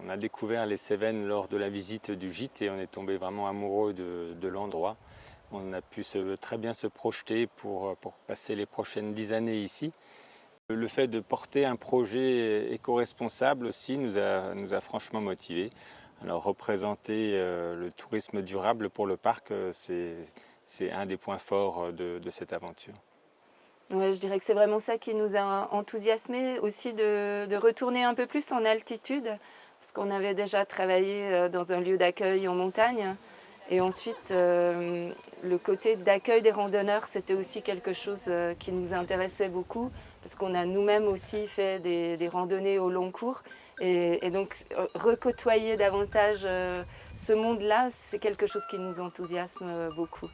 On a découvert les Cévennes lors de la visite du gîte et on est tombé vraiment amoureux de l'endroit. On a pu très bien se projeter pour passer les prochaines 10 années ici. Le fait de porter un projet éco-responsable aussi nous a franchement motivés. Alors représenter le tourisme durable pour le parc, c'est un des points forts de cette aventure. Ouais, je dirais que c'est vraiment ça qui nous a enthousiasmés, aussi de retourner un peu plus en altitude, parce qu'on avait déjà travaillé dans un lieu d'accueil en montagne. Et ensuite, le côté d'accueil des randonneurs, c'était aussi quelque chose qui nous intéressait beaucoup, parce qu'on a nous-mêmes aussi fait des randonnées au long cours. Et donc, recôtoyer davantage ce monde-là, c'est quelque chose qui nous enthousiasme beaucoup.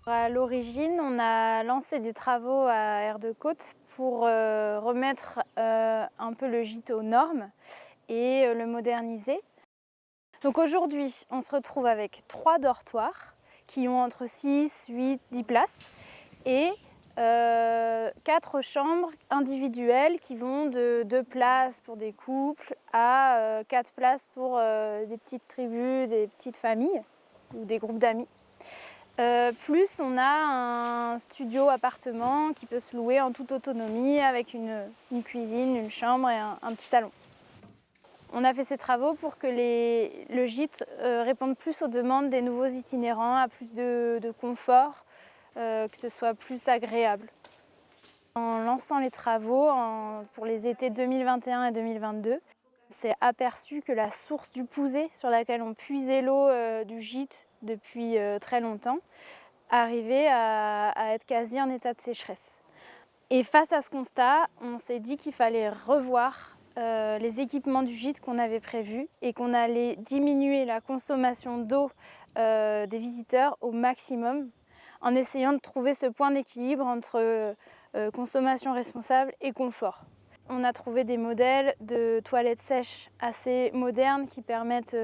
À l'origine, on a lancé des travaux à Aire de Côte pour remettre un peu le gîte aux normes et le moderniser. Donc aujourd'hui, on se retrouve avec 3 dortoirs qui ont entre 6, 8, 10 places et 4 chambres individuelles qui vont de 2 places pour des couples à 4 places pour des petites tribus, des petites familles ou des groupes d'amis. Plus on a un studio appartement qui peut se louer en toute autonomie avec une cuisine, une chambre et un petit salon. On a fait ces travaux pour que le gîte réponde plus aux demandes des nouveaux itinérants, à plus de confort, que ce soit plus agréable. En lançant les travaux pour les étés 2021 et 2022, on s'est aperçu que la source du Pouzet, sur laquelle on puisait l'eau du gîte depuis très longtemps, arrivait à être quasi en état de sécheresse. Et face à ce constat, on s'est dit qu'il fallait revoir les équipements du gîte qu'on avait prévus et qu'on allait diminuer la consommation d'eau des visiteurs au maximum en essayant de trouver ce point d'équilibre entre consommation responsable et confort. On a trouvé des modèles de toilettes sèches assez modernes qui permettent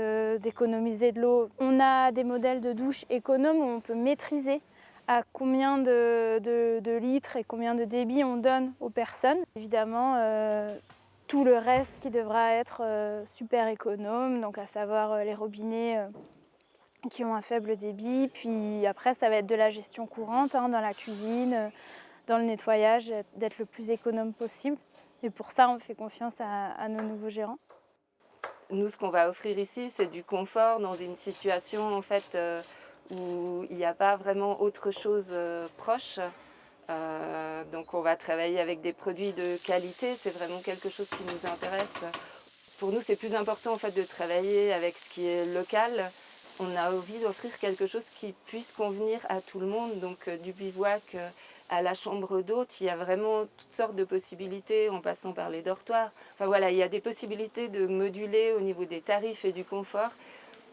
d'économiser de l'eau. On a des modèles de douche économes où on peut maîtriser à combien de litres et combien de débit on donne aux personnes. Évidemment, tout le reste qui devra être super économe, donc à savoir les robinets qui ont un faible débit. Puis après, ça va être de la gestion courante dans la cuisine, dans le nettoyage, d'être le plus économe possible. Et pour ça, on fait confiance à nos nouveaux gérants. Nous, ce qu'on va offrir ici, c'est du confort dans une situation en fait où il n'y a pas vraiment autre chose proche. Donc on va travailler avec des produits de qualité, c'est vraiment quelque chose qui nous intéresse. Pour nous, c'est plus important en fait de travailler avec ce qui est local. On a envie d'offrir quelque chose qui puisse convenir à tout le monde, donc du bivouac à la chambre d'hôte, il y a vraiment toutes sortes de possibilités en passant par les dortoirs. Enfin voilà, il y a des possibilités de moduler au niveau des tarifs et du confort.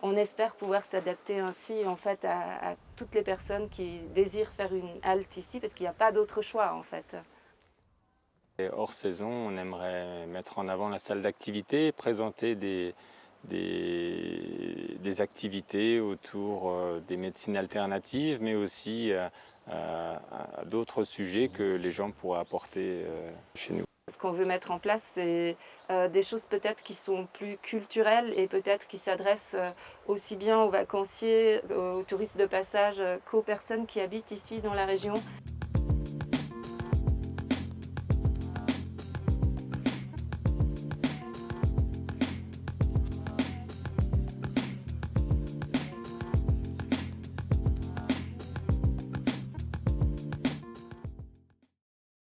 On espère pouvoir s'adapter ainsi en fait à toutes les personnes qui désirent faire une halte ici, parce qu'il n'y a pas d'autre choix en fait. Et hors saison, on aimerait mettre en avant la salle d'activité, présenter des activités autour des médecines alternatives, mais aussi à d'autres sujets que les gens pourraient apporter chez nous. Ce qu'on veut mettre en place, c'est des choses peut-être qui sont plus culturelles et peut-être qui s'adressent aussi bien aux vacanciers, aux touristes de passage qu'aux personnes qui habitent ici dans la région.